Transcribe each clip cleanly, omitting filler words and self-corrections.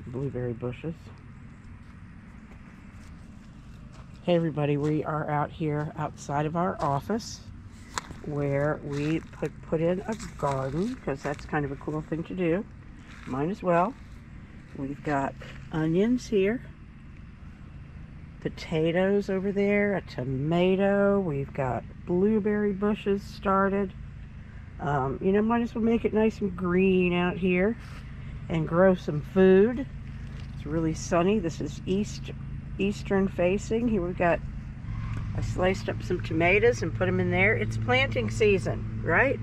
Blueberry bushes. Hey everybody, we are out here outside of our office where we put in a garden because that's kind of a cool thing to do. Might as well. We've got onions here, potatoes over there, a tomato. We've got blueberry bushes started. You know, might as well make it nice and green out here and grow some food. It's really sunny. This is eastern facing. Here we've got, I sliced up some tomatoes and put them in there. It's planting season, right?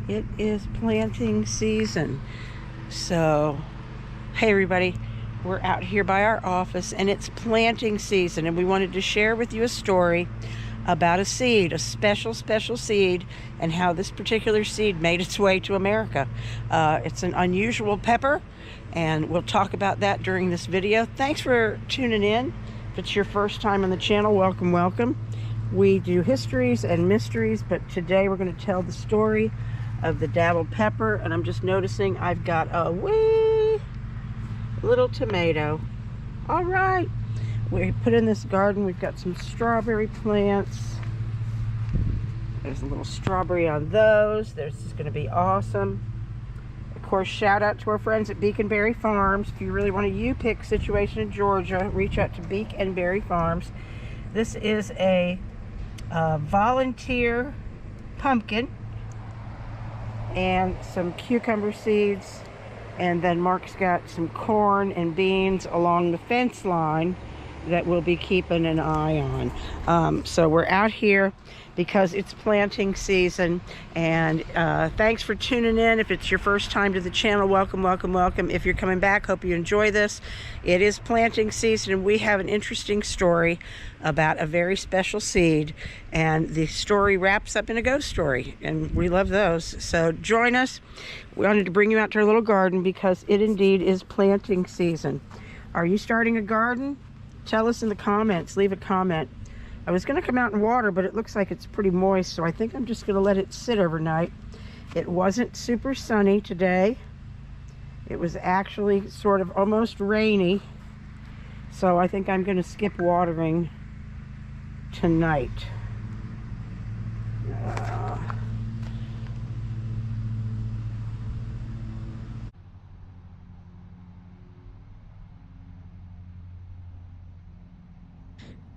It is planting season. So, hey everybody, we're out here by our office and it's planting season, and we wanted to share with you a story about a seed, a special seed, and how this particular seed made its way to America. It's an unusual pepper, and we'll talk about that during this video. Thanks for tuning in. If it's your first time on the channel, welcome, welcome. We do histories and mysteries, but today we're going to tell the story of the Datil pepper, and I'm just noticing I've got a wee little tomato. All right. We put in this garden, we've got some strawberry plants. There's a little strawberry on those. This is going to be awesome. Of course, shout out to our friends at Beaconberry Farms. If you really want a U-pick situation in Georgia, reach out to Beaconberry Farms. This is a volunteer pumpkin and some cucumber seeds. And then Mark's got some corn and beans along the fence line that we'll be keeping an eye on. So we're out here because it's planting season, and thanks for tuning in. If it's your first time to the channel, welcome, welcome, welcome. If you're coming back, hope you enjoy this. It is planting season, and we have an interesting story about a very special seed, and the story wraps up in a ghost story, and we love those. So join us. We wanted to bring you out to our little garden because it indeed is planting season. Are you starting a garden? Tell us in the comments. Leave a comment. I was going to come out and water, but it looks like it's pretty moist, so I think I'm just going to let it sit overnight. It wasn't super sunny today. It was actually sort of almost rainy, so I think I'm going to skip watering tonight.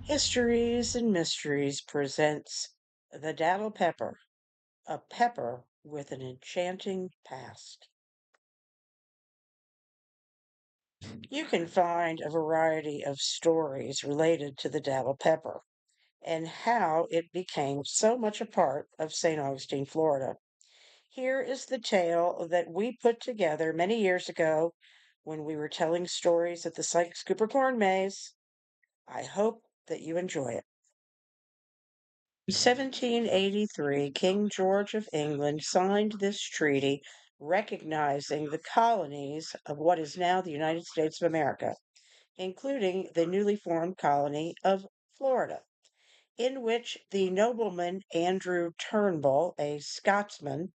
Histories and Mysteries presents the Datil Pepper, a pepper with an enchanting past. You can find a variety of stories related to the Datil pepper and how it became so much a part of St. Augustine, Florida. Here is the tale that we put together many years ago when we were telling stories at the Sykes Cooper Corn Maze. I hope that you enjoy it. In 1783, King George of England signed this treaty recognizing the colonies of what is now the United States of America, including the newly formed colony of Florida, in which the nobleman Andrew Turnbull, a Scotsman,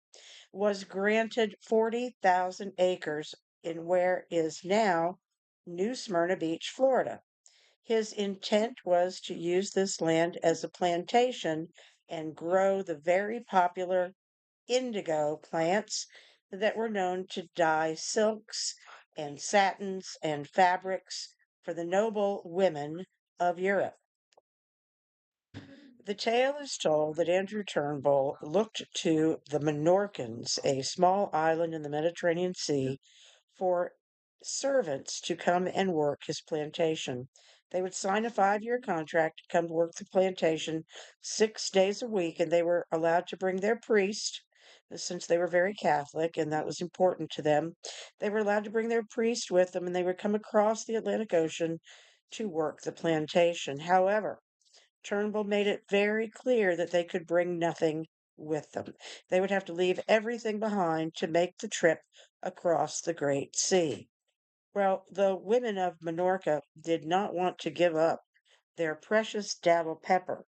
was granted 40,000 acres in where is now New Smyrna Beach, Florida. His intent was to use this land as a plantation and grow the very popular indigo plants that were known to dye silks and satins and fabrics for the noble women of Europe. The tale is told that Andrew Turnbull looked to the Minorcans, a small island in the Mediterranean Sea, for servants to come and work his plantation. They would sign a 5-year contract to come to work the plantation 6 days a week, and they were allowed to bring their priest, since they were very Catholic and that was important to them. They were allowed to bring their priest with them, and they would come across the Atlantic Ocean to work the plantation. However, Turnbull made it very clear that they could bring nothing with them. They would have to leave everything behind to make the trip across the Great Sea. Well, the women of Minorca did not want to give up their precious datil pepper,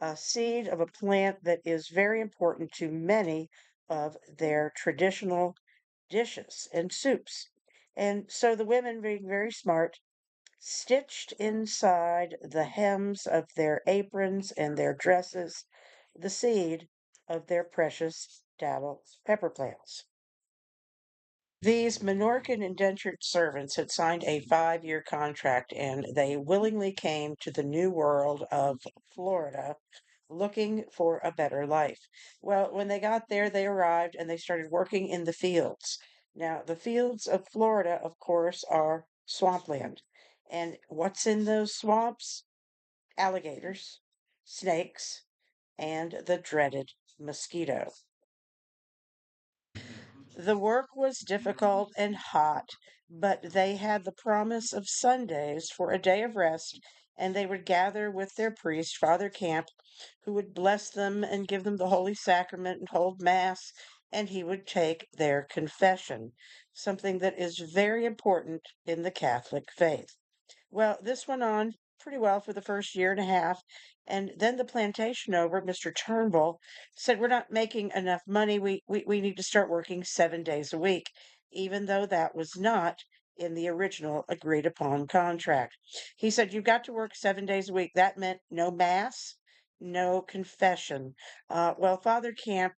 a seed of a plant that is very important to many of their traditional dishes and soups. And so the women, being very smart, stitched inside the hems of their aprons and their dresses the seed of their precious datil pepper plants. These Minorcan indentured servants had signed a 5-year contract and they willingly came to the new world of Florida looking for a better life. Well, when they got there, they arrived and they started working in the fields. Now, the fields of Florida, of course, are swampland. And what's in those swamps? Alligators, snakes, and the dreaded mosquito. The work was difficult and hot, but they had the promise of Sundays for a day of rest, and they would gather with their priest, Father Camp, who would bless them and give them the Holy Sacrament and hold Mass, and he would take their confession, something that is very important in the Catholic faith. Well, this went on pretty well for the first year and a half. And then the plantation owner, Mr. Turnbull, said, we're not making enough money. We need to start working 7 days a week, even though that was not in the original agreed upon contract. He said, you've got to work 7 days a week. That meant no mass, no confession. Well, Father Camp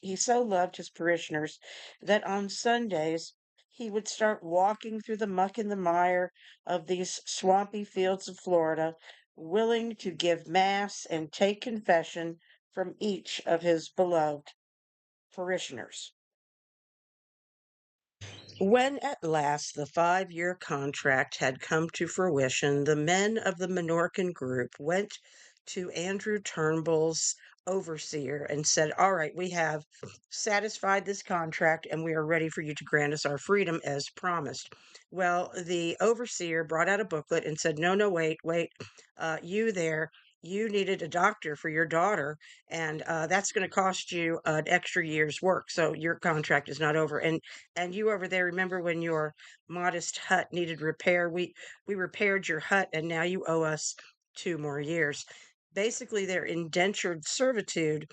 he so loved his parishioners that on Sundays, he would start walking through the muck and the mire of these swampy fields of Florida, willing to give Mass and take confession from each of his beloved parishioners. When at last the 5-year contract had come to fruition, the men of the Minorcan group went to Andrew Turnbull's overseer and said, all right, we have satisfied this contract and we are ready for you to grant us our freedom as promised. Well, the overseer brought out a booklet and said, no, no, wait, you there. You needed a doctor for your daughter, and that's going to cost you an extra year's work. So your contract is not over. And you over there, remember when your modest hut needed repair? We repaired your hut and now you owe us 2 more years. Basically, their indentured servitude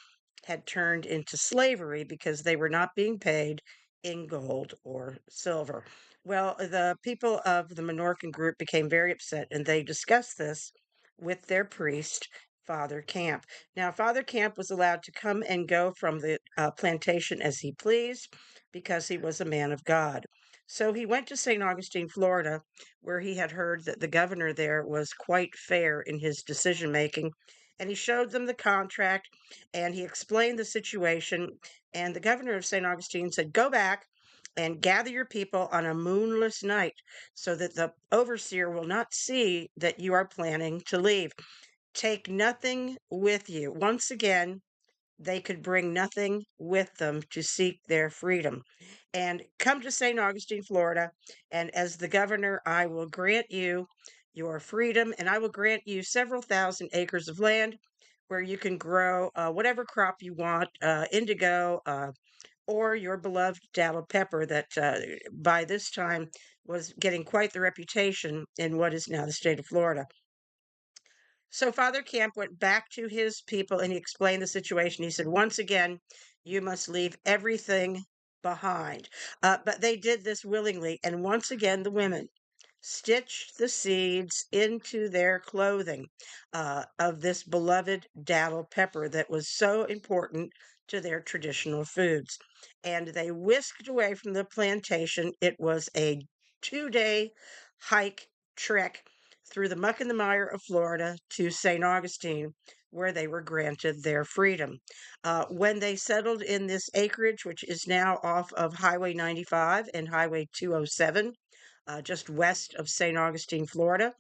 had turned into slavery because they were not being paid in gold or silver. Well, the people of the Minorcan group became very upset and they discussed this with their priest, Father Camp. Now, Father Camp was allowed to come and go from the plantation as he pleased because he was a man of God. So he went to St. Augustine, Florida, where he had heard that the governor there was quite fair in his decision making. And he showed them the contract and he explained the situation. And the governor of St. Augustine said, go back and gather your people on a moonless night so that the overseer will not see that you are planning to leave. Take nothing with you. Once again, they could bring nothing with them to seek their freedom. And come to St. Augustine, Florida, and as the governor, I will grant you your freedom, and I will grant you several thousand acres of land where you can grow whatever crop you want, indigo, or your beloved datil pepper that by this time was getting quite the reputation in what is now the state of Florida. So Father Camp went back to his people and he explained the situation. He said, once again, you must leave everything behind. But they did this willingly. And once again, the women stitched the seeds into their clothing of this beloved datil pepper that was so important to their traditional foods. And they whisked away from the plantation. It was a 2 day hike trek through the muck and the mire of Florida to St. Augustine, where they were granted their freedom. When they settled in this acreage, which is now off of Highway 95 and Highway 207, just west of St. Augustine, Florida,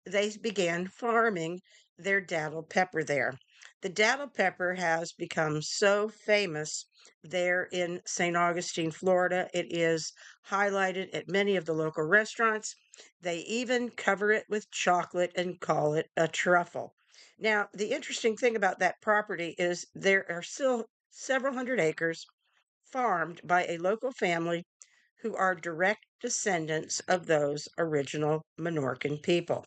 they began farming their datil pepper there. The datil pepper has become so famous there in St. Augustine, Florida. It is highlighted at many of the local restaurants. They even cover it with chocolate and call it a truffle. Now, the interesting thing about that property is there are still several hundred acres farmed by a local family who are direct descendants of those original Minorcan people.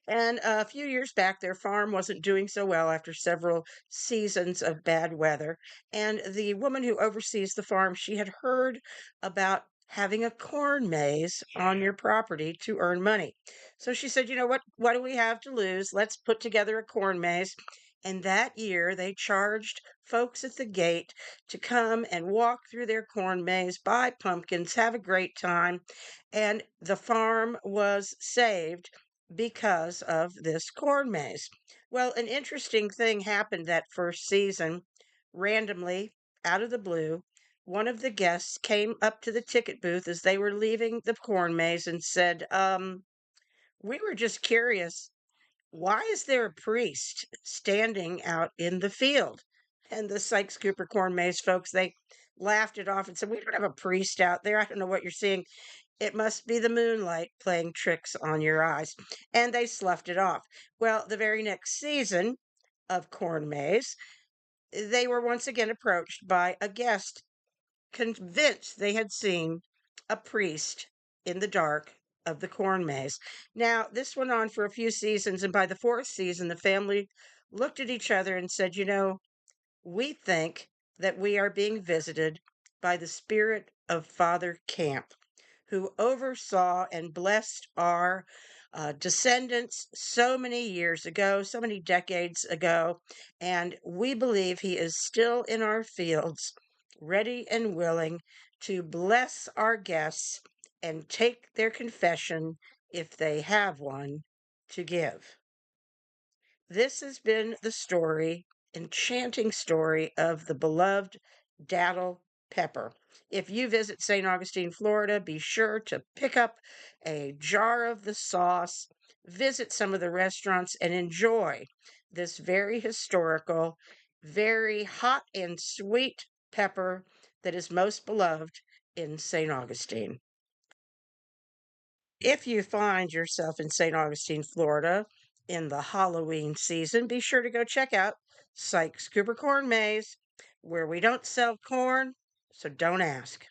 And a few years back, their farm wasn't doing so well after several seasons of bad weather. And the woman who oversees the farm, she had heard about having a corn maze on your property to earn money. So she said, you know what do we have to lose? Let's put together a corn maze. And that year, they charged folks at the gate to come and walk through their corn maze, buy pumpkins, have a great time. And the farm was saved because of this corn maze. Well, an interesting thing happened that first season. Randomly, out of the blue, one of the guests came up to the ticket booth as they were leaving the corn maze and said, we were just curious. Why is there a priest standing out in the field? And the Sykes Cooper corn maze folks, they laughed it off and said, we don't have a priest out there. I don't know what you're seeing. It must be the moonlight playing tricks on your eyes. And they sloughed it off. Well, the very next season of Corn Maze, they were once again approached by a guest convinced they had seen a priest in the dark of the corn maze. Now, this went on for a few seasons, and by the fourth season, the family looked at each other and said, you know, we think that we are being visited by the spirit of Father Camp, who oversaw and blessed our descendants so many years ago, so many decades ago. And we believe he is still in our fields, ready and willing to bless our guests and take their confession if they have one to give. This has been the story, enchanting story of the beloved Datil Pepper. If you visit St. Augustine, Florida, be sure to pick up a jar of the sauce, visit some of the restaurants, and enjoy this very historical, very hot and sweet pepper that is most beloved in St. Augustine. If you find yourself in St. Augustine, Florida in the Halloween season, be sure to go check out Sykes Cooper Corn Maze, where we don't sell corn, so don't ask.